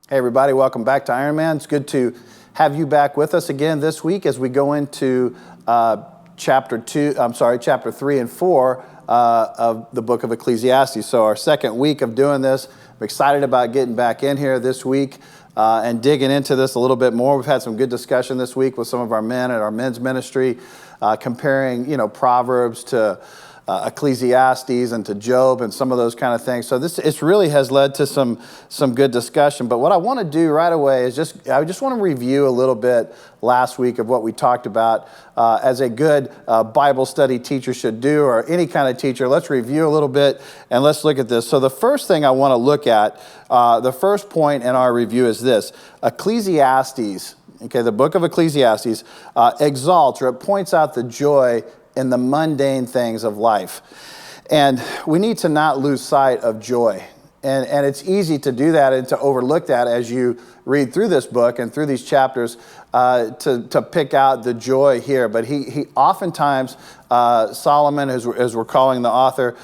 Hey everybody, welcome back to Ironman. It's good to have you back with us again this week as we go into chapter 3 and 4 of the book of Ecclesiastes. So our second week of doing this. I'm excited about getting back in here this week and digging into this a little bit more. We've had some good discussion this week with some of our men at our men's ministry, comparing, Proverbs to Ecclesiastes and to Job and some of those kind of things. So it really has led to some good discussion. But what I want to do right away is I just want to review a little bit last week of what we talked about as a good Bible study teacher should do, or any kind of teacher. Let's review a little bit and let's look at this. So the first thing I want to look at, the first point in our review is this: Ecclesiastes. Okay, the book of Ecclesiastes exalts, or it points out the joy in the mundane things of life. And we need to not lose sight of joy. And it's easy to do that and to overlook that as you read through this book and through these chapters to pick out the joy here. But he oftentimes, Solomon, as we're calling the author,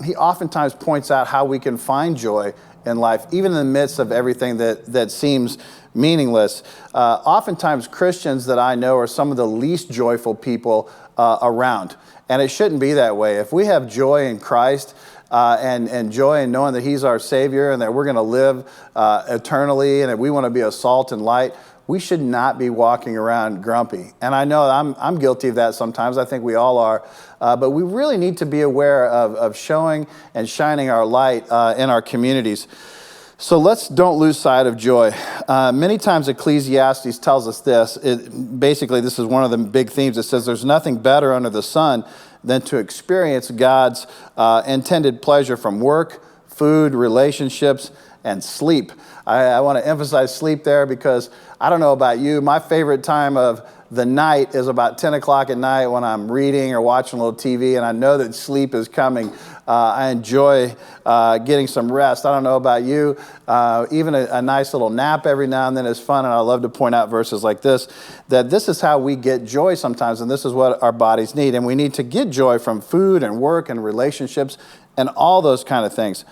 he oftentimes points out how we can find joy in life, even in the midst of everything that seems meaningless. Oftentimes Christians that I know are some of the least joyful people around. And it shouldn't be that way. If we have joy in Christ and joy in knowing that He's our Savior and that we're going to live eternally and that we want to be a salt and light, we should not be walking around grumpy. And I know I'm guilty of that sometimes. I think we all are. But we really need to be aware of showing and shining our light in our communities. So don't lose sight of joy. Many times Ecclesiastes tells us this. Basically, this is one of the big themes. It says there's nothing better under the sun than to experience God's intended pleasure from work, food, relationships, and sleep. I want to emphasize sleep there because I don't know about you, my favorite time of the night is about 10 o'clock at night when I'm reading or watching a little TV and I know that sleep is coming. I enjoy getting some rest. I don't know about you. Even a nice little nap every now and then is fun, and I love to point out verses like this, that this is how we get joy sometimes, and this is what our bodies need. And we need to get joy from food and work and relationships and all those kind of things.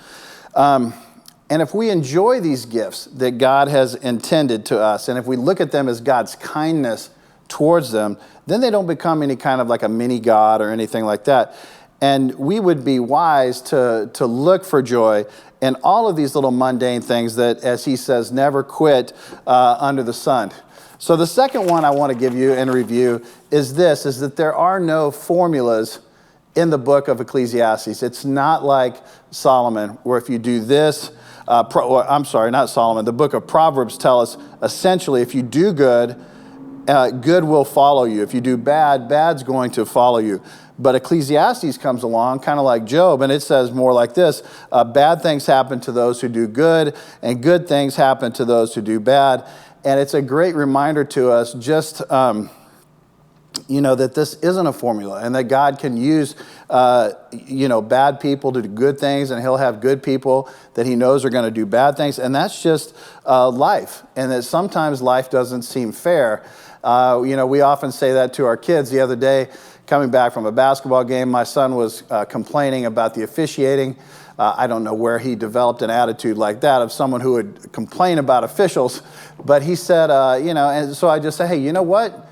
And if we enjoy these gifts that God has intended to us, and if we look at them as God's kindness towards them, then they don't become any kind of like a mini God or anything like that. And we would be wise to look for joy in all of these little mundane things that, as he says, never quit under the sun. So the second one I want to give you in review is that there are no formulas in the book of Ecclesiastes. It's not like Solomon, where if you do this, not Solomon, the book of Proverbs tells us essentially if you do good, good will follow you. If you do bad, bad's going to follow you. But Ecclesiastes comes along, kind of like Job, and it says more like this: bad things happen to those who do good, and good things happen to those who do bad. And it's a great reminder to us just, that this isn't a formula, and that God can use, bad people to do good things, and He'll have good people that He knows are going to do bad things. And that's just life, and that sometimes life doesn't seem fair. We often say that to our kids. The other day, coming back from a basketball game, my son was complaining about the officiating. I don't know where he developed an attitude like that of someone who would complain about officials. But he said, and so I just said, hey, you know what?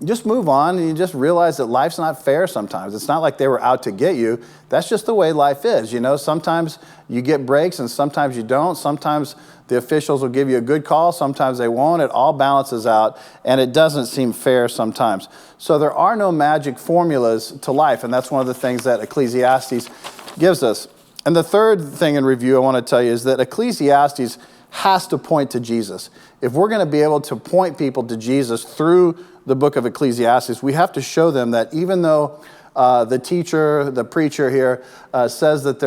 Just move on, and you just realize that life's not fair sometimes. It's not like they were out to get you. That's just the way life is. Sometimes you get breaks and sometimes you don't. Sometimes the officials will give you a good call. Sometimes they won't. It all balances out, and it doesn't seem fair sometimes. So there are no magic formulas to life, and that's one of the things that Ecclesiastes gives us. And the third thing in review I want to tell you is that Ecclesiastes has to point to Jesus. If we're going to be able to point people to Jesus through the book of Ecclesiastes, we have to show them that even though the preacher here says that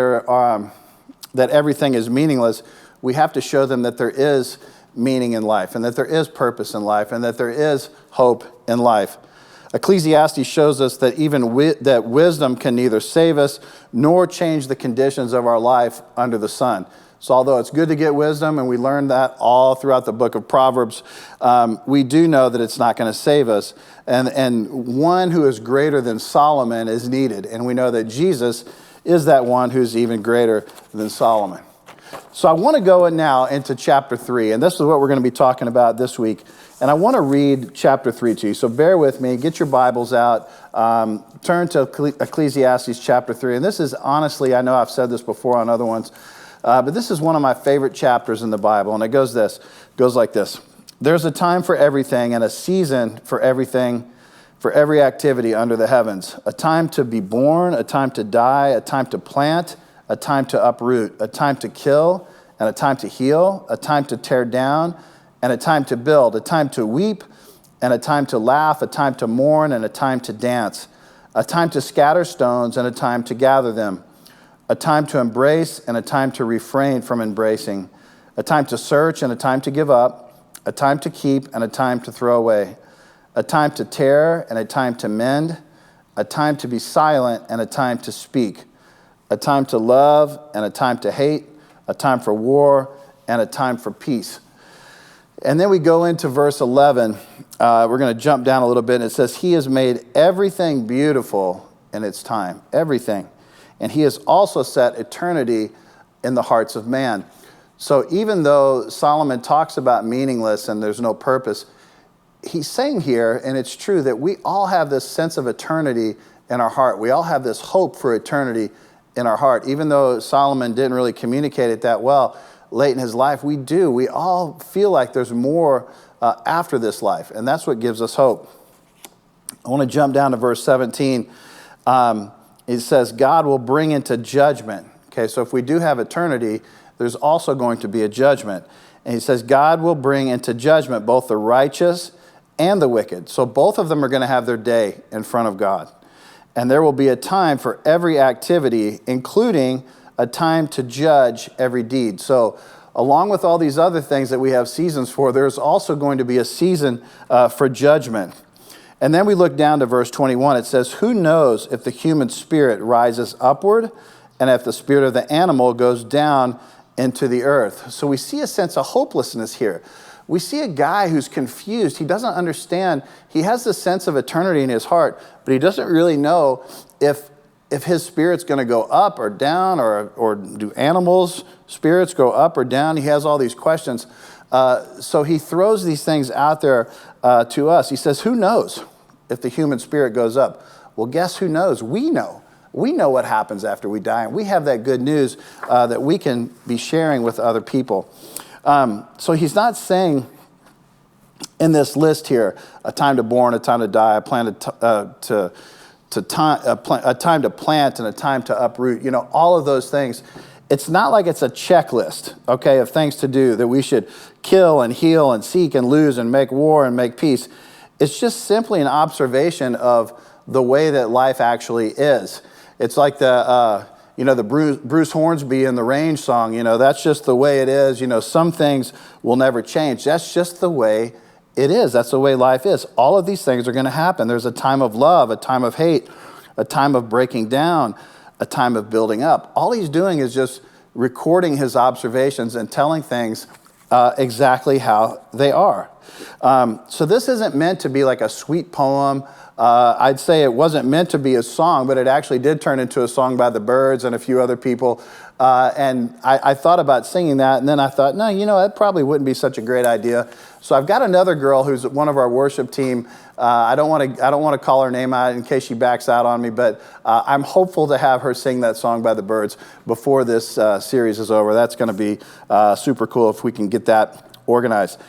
that everything is meaningless, we have to show them that there is meaning in life, and that there is purpose in life, and that there is hope in life. Ecclesiastes shows us that that wisdom can neither save us nor change the conditions of our life under the sun. So although it's good to get wisdom, and we learn that all throughout the book of Proverbs, we do know that it's not going to save us. And one who is greater than Solomon is needed. And we know that Jesus is that one who's even greater than Solomon. So I want to go now into chapter 3, and this is what we're going to be talking about this week. And I want to read chapter 3 to you. So bear with me. Get your Bibles out. Turn to Ecclesiastes chapter 3. And this is honestly, I know I've said this before on other ones, but this is one of my favorite chapters in the Bible. And it goes like this. There's a time for everything and a season for everything, for every activity under the heavens. A time to be born, a time to die, a time to plant, a time to uproot, a time to kill, and a time to heal, a time to tear down, and a time to build, a time to weep, and a time to laugh, a time to mourn, and a time to dance, a time to scatter stones, and a time to gather them, a time to embrace, and a time to refrain from embracing, a time to search, and a time to give up, a time to keep, and a time to throw away, a time to tear, and a time to mend, a time to be silent, and a time to speak, a time to love, and a time to hate, a time for war, and a time for peace. And then we go into verse 11. We're going to jump down a little bit, and it says, He has made everything beautiful in its time, everything. And He has also set eternity in the hearts of man. So even though Solomon talks about meaningless and there's no purpose, he's saying here, and it's true, that we all have this sense of eternity in our heart. We all have this hope for eternity in our heart. Even though Solomon didn't really communicate it that well late in his life, we do. We all feel like there's more after this life, and that's what gives us hope. I want to jump down to verse 17. It says, God will bring into judgment. Okay, so if we do have eternity, there's also going to be a judgment. And he says, God will bring into judgment both the righteous and the wicked. So both of them are going to have their day in front of God. And there will be a time for every activity, including a time to judge every deed. So along with all these other things that we have seasons for, there's also going to be a season for judgment. And then we look down to verse 21. It says, Who knows if the human spirit rises upward and if the spirit of the animal goes down into the earth? So we see a sense of hopelessness here. We see a guy who's confused. He doesn't understand. He has this sense of eternity in his heart, but he doesn't really know if his spirit's going to go up or down, or do animals' spirits go up or down. He has all these questions. So he throws these things out there to us. He says, who knows if the human spirit goes up? Well, guess who knows? We know. We know what happens after we die, and we have that good news that we can be sharing with other people. So he's not saying in this list here, a time to born, a time to die, a time to plant, and a time to uproot. You know, all of those things. It's not like it's a checklist, okay, of things to do, that we should kill and heal and seek and lose and make war and make peace. It's just simply an observation of the way that life actually is. It's like the Bruce Hornsby in the Range song, that's just the way it is. Some things will never change. That's just the way it is. That's the way life is. All of these things are going to happen. There's a time of love, a time of hate, a time of breaking down, a time of building up. All he's doing is just recording his observations and telling things exactly how they are. So this isn't meant to be like a sweet poem. I'd say it wasn't meant to be a song, but it actually did turn into a song by the Byrds and a few other people. And I thought about singing that, and then I thought, no, that probably wouldn't be such a great idea. So I've got another girl who's one of our worship team. I don't want to call her name out in case she backs out on me, but I'm hopeful to have her sing that song by the Byrds before this series is over. That's going to be super cool if we can get that organized.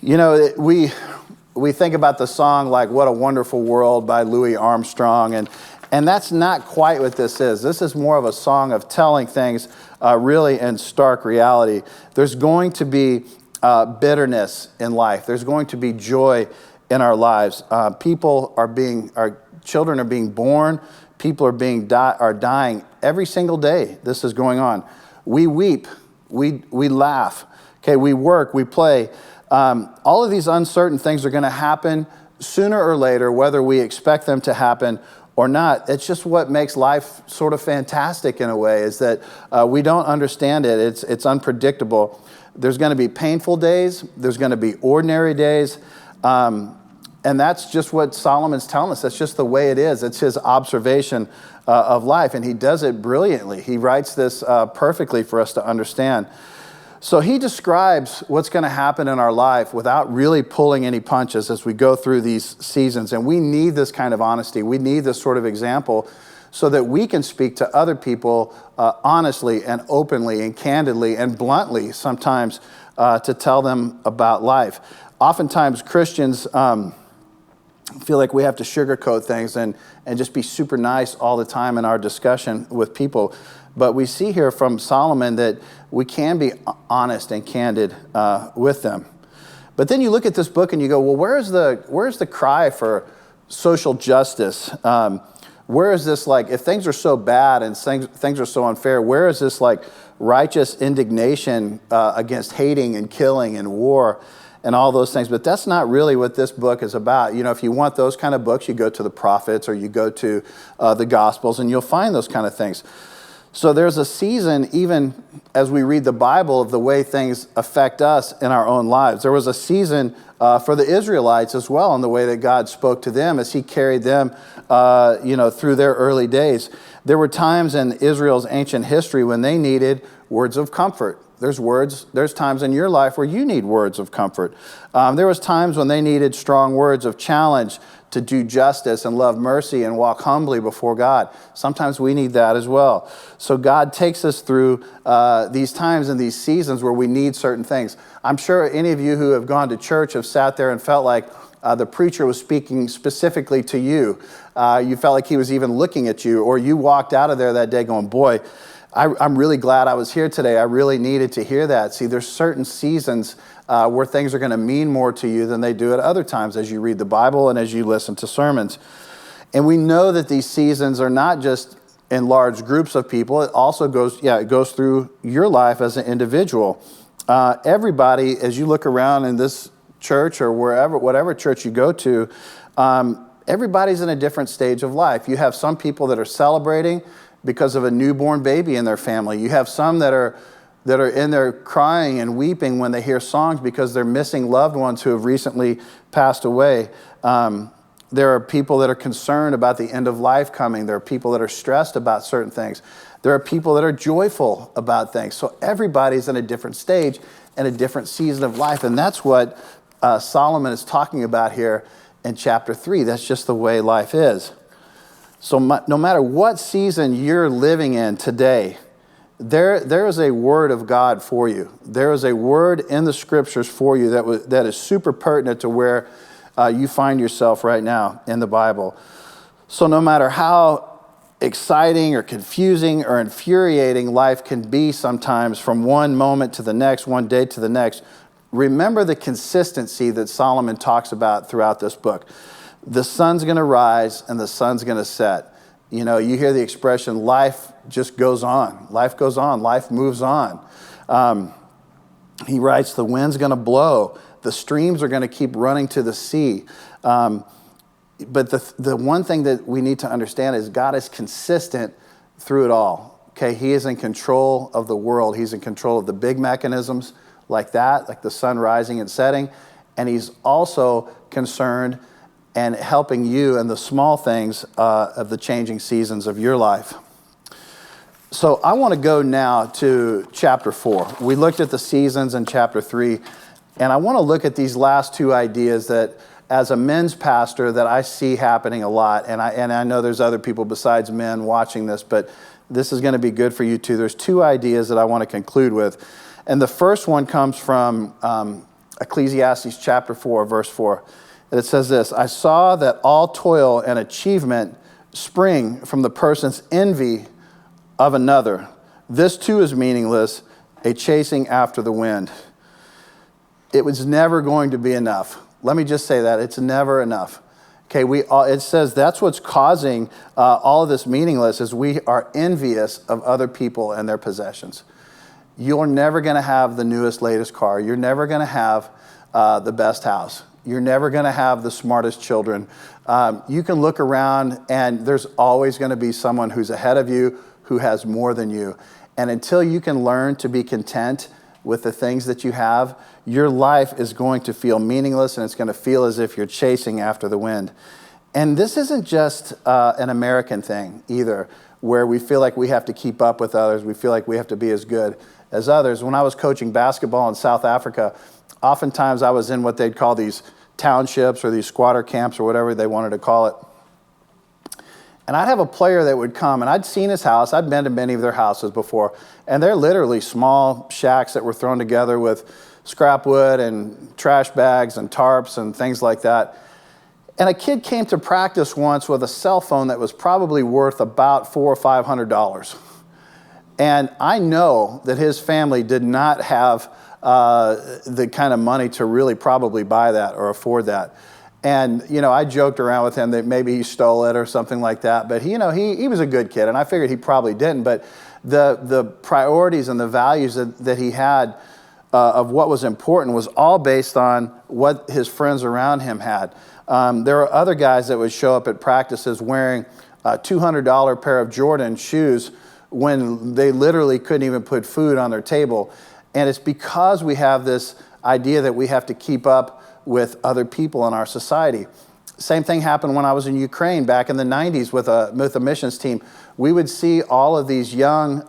We think about the song like What a Wonderful World by Louis Armstrong, and that's not quite what this is. This is more of a song of telling things really in stark reality. There's going to be bitterness in life. There's going to be joy in our lives. Our children are being born. People are dying every single day. This is going on. We weep. We laugh. Okay, we work. We play. All of these uncertain things are going to happen sooner or later, whether we expect them to happen or not. It's just what makes life sort of fantastic in a way, is that we don't understand it. It's unpredictable. There's going to be painful days. There's going to be ordinary days. And that's just what Solomon's telling us. That's just the way it is. It's his observation of life, and he does it brilliantly. He writes this perfectly for us to understand. So he describes what's going to happen in our life without really pulling any punches as we go through these seasons. And we need this kind of honesty. We need this sort of example so that we can speak to other people honestly and openly and candidly and bluntly sometimes to tell them about life. Oftentimes Christians feel like we have to sugarcoat things and just be super nice all the time in our discussion with people. But we see here from Solomon that we can be honest and candid with them. But then you look at this book and you go, well, where's the cry for social justice? Where is this, like, if things are so bad and things are so unfair, where is this, like, righteous indignation against hating and killing and war and all those things? But that's not really what this book is about. You know, if you want those kind of books, you go to the prophets or you go to the Gospels and you'll find those kind of things. So there's a season, even as we read the Bible, of the way things affect us in our own lives. There was a season for the Israelites as well in the way that God spoke to them as he carried them, through their early days. There were times in Israel's ancient history when they needed words of comfort. There's times in your life where you need words of comfort. There was times when they needed strong words of challenge to do justice and love mercy and walk humbly before God. Sometimes we need that as well. So God takes us through these times and these seasons where we need certain things. I'm sure any of you who have gone to church have sat there and felt like the preacher was speaking specifically to you. You felt like he was even looking at you, or you walked out of there that day going, boy, I'm really glad I was here today. I really needed to hear that. See, there's certain seasons where things are going to mean more to you than they do at other times as you read the Bible and as you listen to sermons. And we know that these seasons are not just in large groups of people. It also goes through your life as an individual. Everybody, as you look around in this church or whatever church you go to, everybody's in a different stage of life. You have some people that are celebrating because of a newborn baby in their family. You have some that are in there crying and weeping when they hear songs because they're missing loved ones who have recently passed away. There are people that are concerned about the end of life coming. There are people that are stressed about certain things. There are people that are joyful about things. So everybody's in a different stage and a different season of life. And that's what Solomon is talking about here in chapter 3. That's just the way life is. So no matter what season you're living in today, there is a word of God for you. There is a word in the scriptures for you that is super pertinent to where you find yourself right now in the Bible. So no matter how exciting or confusing or infuriating life can be sometimes from one moment to the next, one day to the next, remember the consistency that Solomon talks about throughout this book. The sun's going to rise and the sun's going to set. You know, you hear the expression, life just goes on. Life goes on. Life moves on. He writes, the wind's going to blow. The streams are going to keep running to the sea. But the one thing that we need to understand is God is consistent through it all. Okay, he is in control of the world. He's in control of the big mechanisms like that, like the sun rising and setting. And he's also concerned and helping you in the small things of the changing seasons of your life. So I want to go now to chapter 4. We looked at the seasons in chapter 3, and I want to look at these last two ideas that, as a men's pastor, that I see happening a lot. And I know there's other people besides men watching this, but this is going to be good for you too. There's two ideas that I want to conclude with. And the first one comes from Ecclesiastes chapter 4, verse 4. And it says this, I saw that all toil and achievement spring from the person's envy of another. This too is meaningless, a chasing after the wind. It was never going to be enough. Let me just say that. It's never enough. Okay, it says that's what's causing all of this meaningless is we are envious of other people and their possessions. You're never going to have the newest, latest car. You're never going to have the best house. You're never going to have the smartest children. You can look around and there's always going to be someone who's ahead of you who has more than you. And until you can learn to be content with the things that you have, your life is going to feel meaningless and it's going to feel as if you're chasing after the wind. And this isn't just an American thing either, where we feel like we have to keep up with others. We feel like we have to be as good. as others. When I was coaching basketball in South Africa, oftentimes I was in what they'd call these townships or these squatter camps or whatever they wanted to call it. And I'd have a player that would come, and I'd seen his house. I'd been to many of their houses before, and they're literally small shacks that were thrown together with scrap wood and trash bags and tarps and things like that. And a kid came to practice once with a cell phone that was probably worth about $400 or $500. And I know that his family did not have the kind of money to really probably buy that or afford that. And, I joked around with him that maybe he stole it or something like that. But, he was a good kid, and I figured he probably didn't. But the priorities and the values that he had of what was important was all based on what his friends around him had. There were other guys that would show up at practices wearing a $200 pair of Jordan shoes when they literally couldn't even put food on their table. And it's because we have this idea that we have to keep up with other people in our society. Same thing happened when I was in Ukraine back in the 90s with a missions team. We would see all of these young,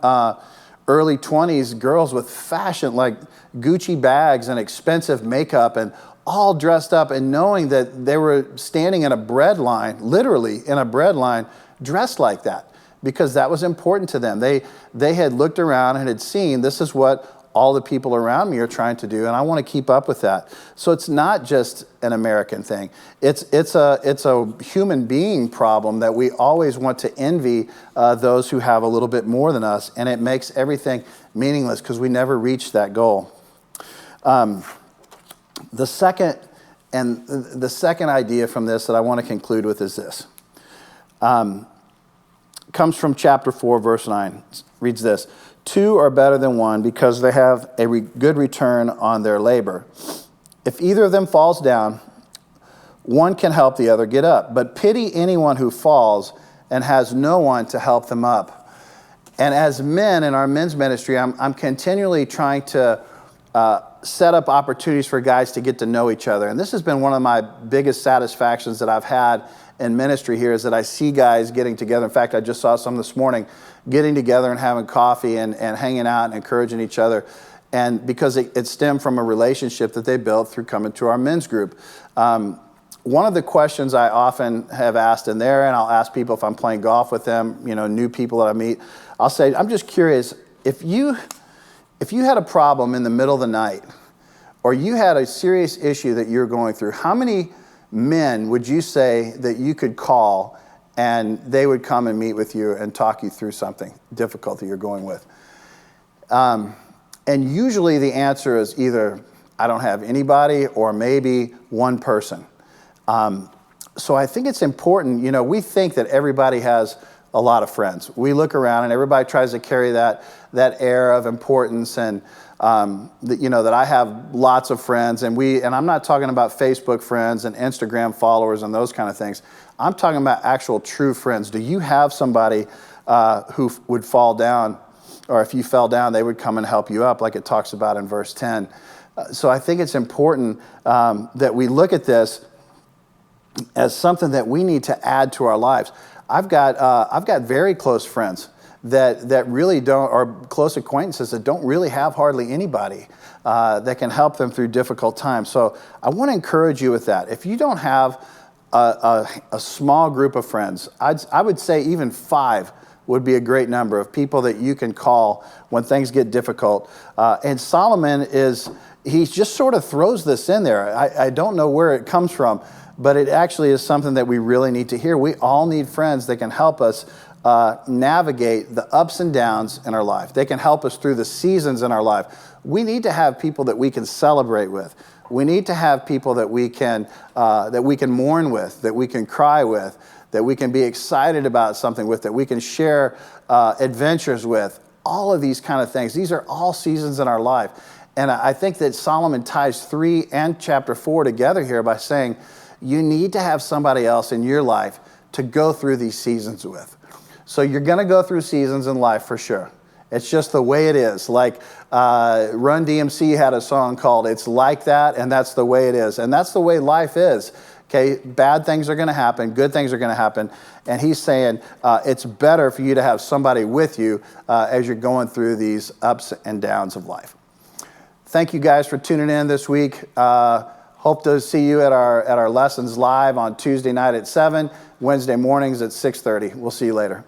early 20s girls with fashion, like Gucci bags and expensive makeup and all dressed up, and knowing that they were standing in a bread line, literally in a bread line, dressed like that, because that was important to them. They had looked around and had seen, this is what all the people around me are trying to do, and I want to keep up with that. So it's not just an American thing. It's a human being problem that we always want to envy those who have a little bit more than us, and it makes everything meaningless because we never reach that goal. The second idea from this that I want to conclude with is this. Comes from chapter 4, verse 9. It reads this: 2 are better than 1 because they have a good return on their labor. If either of them falls down, one can help the other get up. But pity anyone who falls and has no one to help them up. And as men in our men's ministry, I'm continually trying to set up opportunities for guys to get to know each other. And this has been one of my biggest satisfactions that I've had in ministry here, is that I see guys getting together. In fact, I just saw some this morning getting together and having coffee and hanging out and encouraging each other. And because it stemmed from a relationship that they built through coming to our men's group. One of the questions I often have asked in there, and I'll ask people if I'm playing golf with them, new people that I meet, I'll say, I'm just curious, if you had a problem in the middle of the night, or you had a serious issue that you're going through, how many men would you say that you could call and they would come and meet with you and talk you through something difficult that you're going with? And usually the answer is either I don't have anybody or maybe one person. So I think it's important, we think that everybody has a lot of friends. We look around and everybody tries to carry that air of importance and that I have lots of friends, and I'm not talking about Facebook friends and Instagram followers and those kind of things. I'm talking about actual true friends. Do you have somebody who would fall down, or if you fell down, they would come and help you up, like it talks about in verse 10? So I think it's important that we look at this as something that we need to add to our lives. I've got very close friends that really don't, or close acquaintances that don't really have hardly anybody that can help them through difficult times. So I want to encourage you with that. If you don't have a small group of friends, I would say even 5 would be a great number of people that you can call when things get difficult. And Solomon he just sort of throws this in there. I don't know where it comes from, but it actually is something that we really need to hear. We all need friends that can help us navigate the ups and downs in our life. They can help us through the seasons in our life. We need to have people that we can celebrate with. We need to have people that we can mourn with, that we can cry with, that we can be excited about something with, that we can share adventures with. All of these kind of things. These are all seasons in our life. And I think that Solomon ties 3 and chapter 4 together here by saying you need to have somebody else in your life to go through these seasons with. So you're going to go through seasons in life for sure. It's just the way it is. Like Run DMC had a song called "It's Like That," and that's the way it is. And that's the way life is. Okay, bad things are going to happen, good things are going to happen, and he's saying it's better for you to have somebody with you as you're going through these ups and downs of life. Thank you guys for tuning in this week. Hope to see you at our lessons live on Tuesday night at 7, Wednesday mornings at 6:30. We'll see you later.